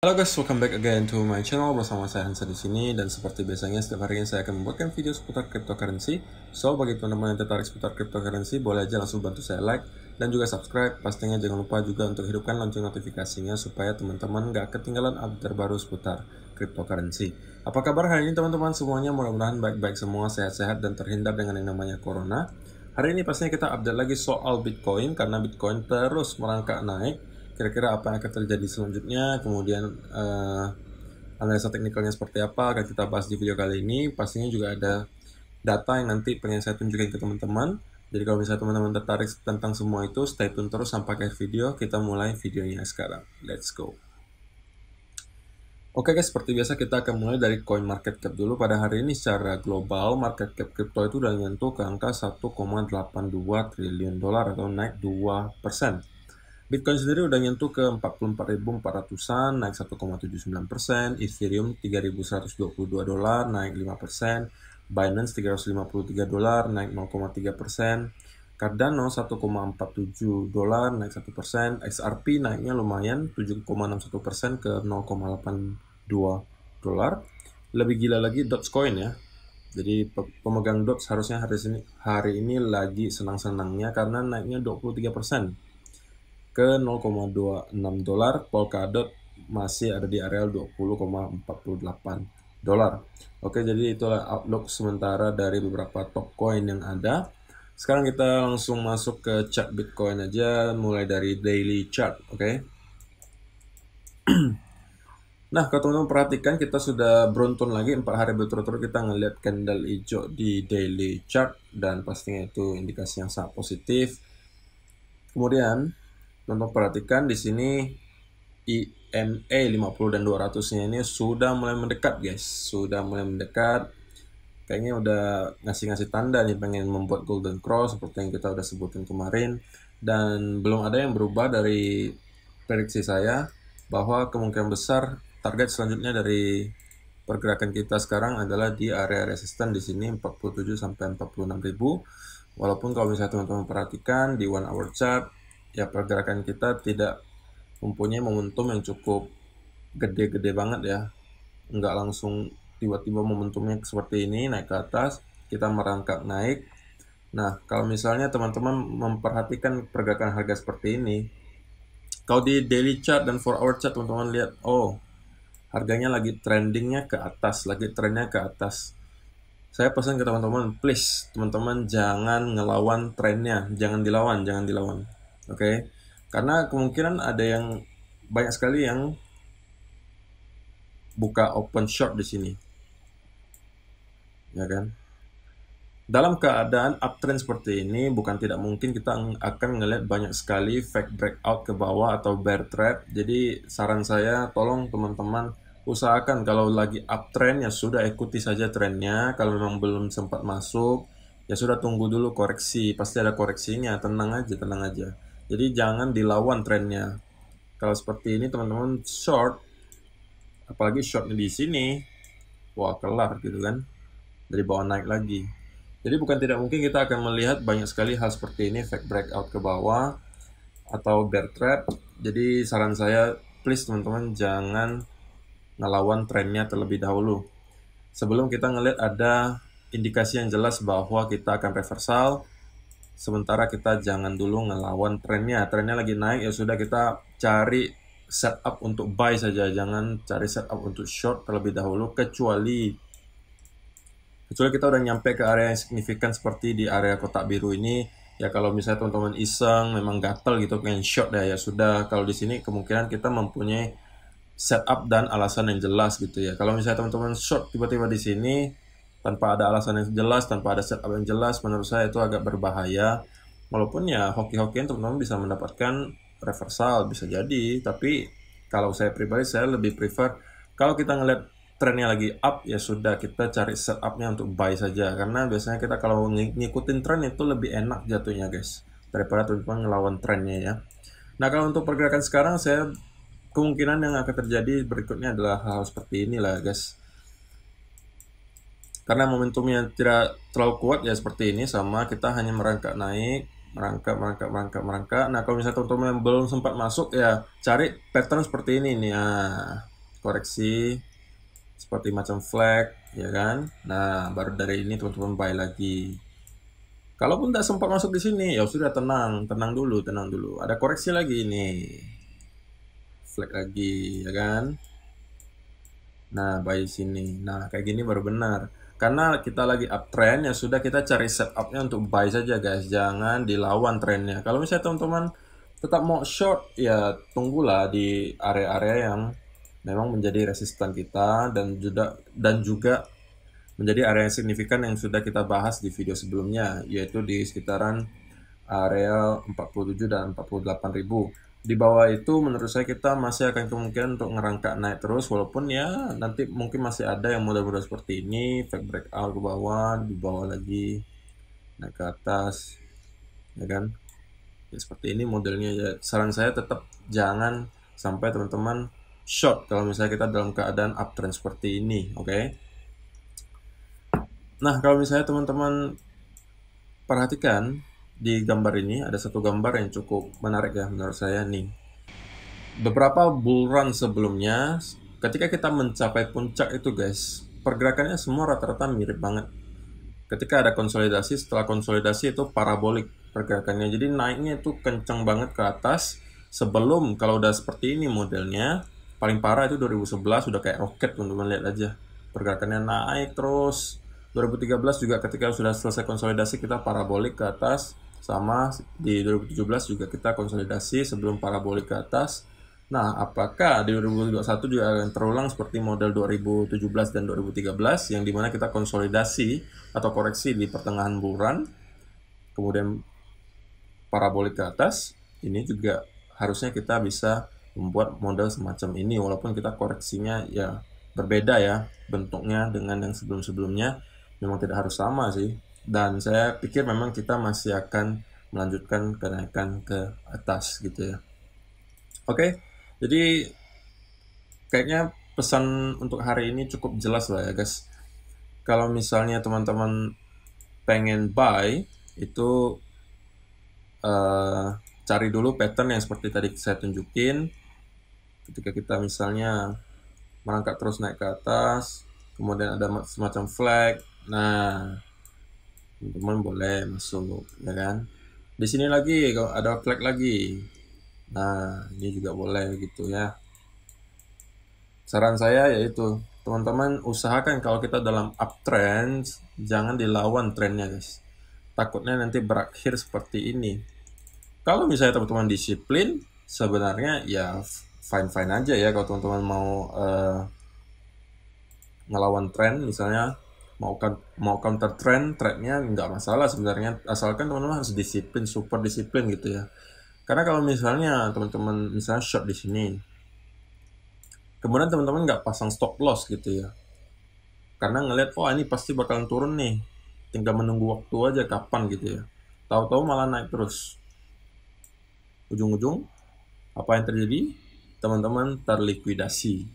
Halo guys, welcome back again to my channel bersama saya Hansa di sini, dan seperti biasanya setiap harinya saya akan membuatkan video seputar cryptocurrency. So bagi teman-teman yang tertarik seputar cryptocurrency, boleh aja langsung bantu saya like dan juga subscribe. Pastinya jangan lupa juga untuk hidupkan lonceng notifikasinya supaya teman-teman gak ketinggalan update terbaru seputar cryptocurrency. Apa kabar hari ini teman-teman semuanya? Mudah-mudahan baik-baik semua, sehat-sehat dan terhindar dengan yang namanya corona. Hari ini pastinya kita update lagi soal Bitcoin karena Bitcoin terus merangkak naik. Kira-kira apa yang akan terjadi selanjutnya, kemudian analisa teknikalnya seperti apa akan kita bahas di video kali ini. Pastinya juga ada data yang nanti pengen saya tunjukin ke teman-teman. Jadi kalau misalnya teman-teman tertarik tentang semua itu, stay tune terus sampai akhir video. Kita mulai videonya sekarang. Let's go. Oke guys, seperti biasa kita akan mulai dari coin market cap dulu. Pada hari ini secara global, market cap kripto itu udah nyentuh ke angka 1,82 triliun dolar atau naik 2%. Bitcoin sendiri udah nyentuh ke 44.400-an, naik 1,79%, Ethereum 3.122 dolar, naik 5%, Binance 353 dolar, naik 0,3%, Cardano 1,47 dolar, naik 1%, XRP naiknya lumayan 7,61% ke 0,82 dolar. Lebih gila lagi Dogecoin ya. Jadi pemegang Doge harusnya hari ini lagi senang-senangnya karena naiknya 23%. Ke 0,26 dolar. Polkadot masih ada di area 20,48 dolar. Oke, jadi itulah outlook sementara dari beberapa top coin yang ada. Sekarang kita langsung masuk ke chart Bitcoin aja, mulai dari daily chart. Oke. Nah, kalau teman-teman perhatikan, kita sudah beruntun lagi 4 hari berturut-turut kita ngelihat candle hijau di daily chart, dan pastinya itu indikasi yang sangat positif. Kemudian teman-teman perhatikan di sini EMA 50 dan 200-nya ini sudah mulai mendekat guys, sudah mulai mendekat. Kayaknya udah ngasih tanda nih pengen membuat golden cross seperti yang kita udah sebutin kemarin, dan belum ada yang berubah dari prediksi saya bahwa kemungkinan besar target selanjutnya dari pergerakan kita sekarang adalah di area resisten di sini 47 sampai 46.000. Walaupun kalau misalnya teman-teman perhatikan di 1 hour chart, ya pergerakan kita tidak mempunyai momentum yang cukup gede-gede banget ya. Nggak langsung tiba-tiba momentumnya seperti ini naik ke atas, kita merangkak naik. Nah, kalau misalnya teman-teman memperhatikan pergerakan harga seperti ini, kalau di daily chart dan 4 hour chart teman-teman lihat, oh harganya lagi trendingnya ke atas, lagi trennya ke atas. Saya pesan ke teman-teman, please teman-teman jangan ngelawan trennya, jangan dilawan. Oke. Karena kemungkinan ada yang banyak sekali yang buka open short di sini. Ya kan? Dalam keadaan uptrend seperti ini, bukan tidak mungkin kita akan ngelihat banyak sekali fake breakout ke bawah atau bear trap. Jadi saran saya, tolong teman-teman usahakan kalau lagi uptrend ya sudah ikuti saja trennya. Kalau memang belum sempat masuk, ya sudah tunggu dulu koreksi. Pasti ada koreksinya, tenang aja. Jadi jangan dilawan trennya. Kalau seperti ini teman-teman short, apalagi shortnya di sini, wah kelar gitu kan, dari bawah naik lagi. Jadi bukan tidak mungkin kita akan melihat banyak sekali hal seperti ini, fake breakout ke bawah atau bear trap. Jadi saran saya, please teman-teman jangan ngelawan trennya terlebih dahulu. Sebelum kita ngelihat ada indikasi yang jelas bahwa kita akan reversal, sementara kita jangan dulu ngelawan trennya. Trennya lagi naik, ya sudah kita cari setup untuk buy saja. Jangan cari setup untuk short terlebih dahulu, kecuali kita udah nyampe ke area yang signifikan seperti di area kotak biru ini. Ya kalau misalnya teman-teman iseng, memang gatel gitu pengen short ya sudah. Kalau di sini kemungkinan kita mempunyai setup dan alasan yang jelas gitu ya. Kalau misalnya teman-teman short tiba-tiba di sini tanpa ada alasan yang jelas, tanpa ada setup yang jelas, menurut saya itu agak berbahaya. Walaupun ya hoki-hokian teman-teman bisa mendapatkan reversal, bisa jadi. Tapi kalau saya pribadi, saya lebih prefer kalau kita ngeliat trennya lagi up, ya sudah kita cari setupnya untuk buy saja. Karena biasanya kita kalau ngikutin tren itu lebih enak jatuhnya guys, daripada teman-teman ngelawan trennya ya. Nah kalau untuk pergerakan sekarang, saya kemungkinan yang akan terjadi berikutnya adalah hal seperti inilah guys. Karena momentumnya tidak terlalu kuat ya seperti ini, sama kita hanya merangkak naik merangkak. Nah, kalau misalnya teman-teman yang belum sempat masuk ya cari pattern seperti ini nih. Nah, koreksi seperti macam flag, ya kan? Nah, baru dari ini teman-teman buy lagi. Kalaupun tidak sempat masuk di sini, ya sudah tenang dulu. Ada koreksi lagi ini, flag lagi, ya kan? Nah, buy sini. Nah, kayak gini baru benar. Karena kita lagi uptrend, ya sudah kita cari setupnya untuk buy saja guys. Jangan dilawan trennya. Kalau misalnya teman-teman tetap mau short, ya tunggulah di area-area yang memang menjadi resisten kita dan juga menjadi area yang signifikan yang sudah kita bahas di video sebelumnya, yaitu di sekitaran area 47 dan 48.000. Di bawah itu menurut saya kita masih akan kemungkinan untuk ngerangkak naik terus, walaupun ya nanti mungkin masih ada yang model-model seperti ini, fake breakout ke bawah, di bawah lagi naik ke atas, ya kan? Ya, seperti ini modelnya ya. Saran saya tetap jangan sampai teman-teman short kalau misalnya kita dalam keadaan uptrend seperti ini, oke? Nah, kalau misalnya teman-teman perhatikan di gambar ini ada satu gambar yang cukup menarik ya menurut saya nih. Beberapa bull run sebelumnya, ketika kita mencapai puncak itu guys, pergerakannya semua rata-rata mirip banget. Ketika ada konsolidasi, setelah konsolidasi itu parabolik pergerakannya. Jadi naiknya itu kencang banget ke atas. Sebelum, kalau udah seperti ini modelnya, paling parah itu 2011 udah kayak roket, teman-teman lihat aja. Pergerakannya naik terus. 2013 juga ketika sudah selesai konsolidasi kita parabolik ke atas. Sama di 2017 juga kita konsolidasi sebelum parabolik ke atas. Nah, apakah di 2021 juga akan terulang seperti model 2017 dan 2013 yang dimana kita konsolidasi atau koreksi di pertengahan bulan, kemudian parabolik ke atas? Ini juga harusnya kita bisa membuat model semacam ini, walaupun kita koreksinya ya berbeda ya bentuknya dengan yang sebelum-sebelumnya, memang tidak harus sama sih. Dan saya pikir memang kita masih akan melanjutkan kenaikan ke atas gitu ya. Oke, jadi kayaknya pesan untuk hari ini cukup jelas lah ya guys. Kalau misalnya teman-teman pengen buy, itu cari dulu pattern yang seperti tadi saya tunjukin. Ketika kita misalnya merangkak terus naik ke atas, kemudian ada semacam flag, nah teman-teman boleh masuk, ya kan? Di sini lagi kalau ada flag lagi, nah ini juga boleh gitu ya. Saran saya yaitu teman-teman usahakan kalau kita dalam uptrend jangan dilawan trennya guys. Takutnya nanti berakhir seperti ini. Kalau misalnya teman-teman disiplin, sebenarnya ya fine-fine aja ya kalau teman-teman mau ngelawan tren, misalnya mau counter trendnya nggak masalah sebenarnya, asalkan teman-teman harus disiplin, super disiplin gitu ya. Karena kalau misalnya teman-teman misalnya short di sini, kemudian teman-teman nggak pasang stop loss gitu ya, karena ngelihat oh ini pasti bakalan turun nih, tinggal menunggu waktu aja kapan gitu ya, tahu-tahu malah naik terus, ujung-ujung apa yang terjadi? Teman-teman terlikuidasi.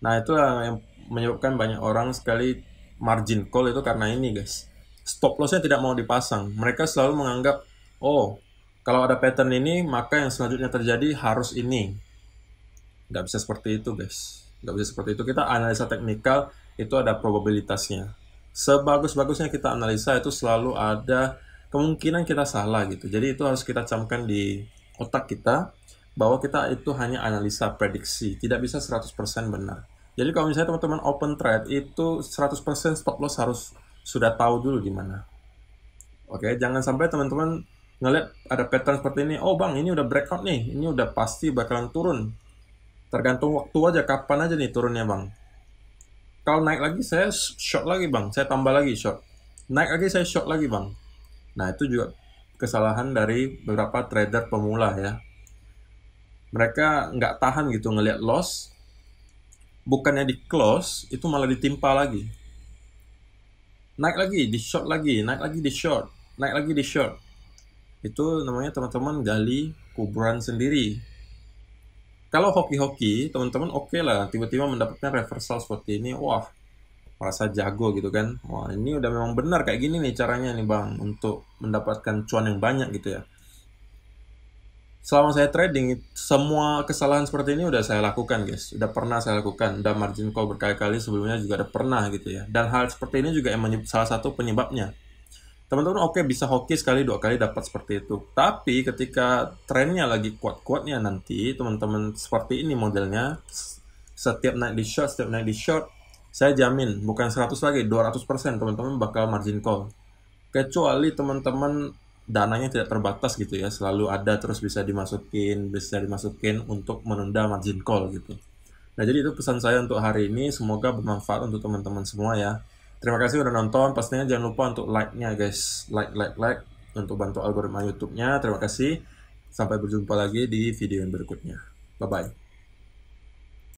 Nah, itulah yang menyebabkan banyak orang sekali margin call itu karena ini guys. Stop lossnya tidak mau dipasang. Mereka selalu menganggap, oh kalau ada pattern ini maka yang selanjutnya terjadi harus ini. Nggak bisa seperti itu guys. Nggak bisa seperti itu. Kita analisa teknikal itu ada probabilitasnya. Sebagus-bagusnya kita analisa itu selalu ada kemungkinan kita salah gitu. Jadi itu harus kita camkan di otak kita bahwa kita itu hanya analisa prediksi, tidak bisa 100% benar. Jadi kalau misalnya teman-teman open trade itu 100% stop loss harus sudah tahu dulu di mana. Oke, jangan sampai teman-teman ngeliat ada pattern seperti ini, oh bang ini udah breakout nih, ini udah pasti bakalan turun. Tergantung waktu aja, kapan aja nih turunnya bang. Kalau naik lagi saya short lagi bang, saya tambah lagi short. Naik lagi saya short lagi bang. Nah itu juga kesalahan dari beberapa trader pemula ya. Mereka nggak tahan gitu ngelihat loss, bukannya di close itu malah ditimpa lagi, naik lagi di short lagi, naik lagi di short, naik lagi di short. Itu namanya teman-teman gali kuburan sendiri. Kalau hoki-hoki teman-teman oke lah, tiba-tiba mendapatkan reversal seperti ini, wah merasa jago gitu kan. Wah, ini udah memang benar kayak gini nih caranya nih Bang untuk mendapatkan cuan yang banyak gitu ya. Selama saya trading, semua kesalahan seperti ini udah saya lakukan guys. Udah pernah saya lakukan. Udah margin call berkali-kali sebelumnya juga udah pernah gitu ya. Dan hal seperti ini juga yang salah satu penyebabnya. Teman-teman oke bisa hoki sekali 2 kali dapat seperti itu. Tapi ketika trennya lagi kuat-kuatnya nanti, teman-teman seperti ini modelnya, setiap naik di short, setiap naik di short, saya jamin bukan 100 lagi, 200% teman-teman bakal margin call. Kecuali teman-teman dananya tidak terbatas gitu ya, selalu ada terus bisa dimasukin untuk menunda margin call gitu. Nah, jadi itu pesan saya untuk hari ini, semoga bermanfaat untuk teman-teman semua ya. Terima kasih udah nonton, pastinya jangan lupa untuk like-nya guys, like untuk bantu algoritma YouTube-nya. Terima kasih. Sampai berjumpa lagi di video yang berikutnya. Bye bye.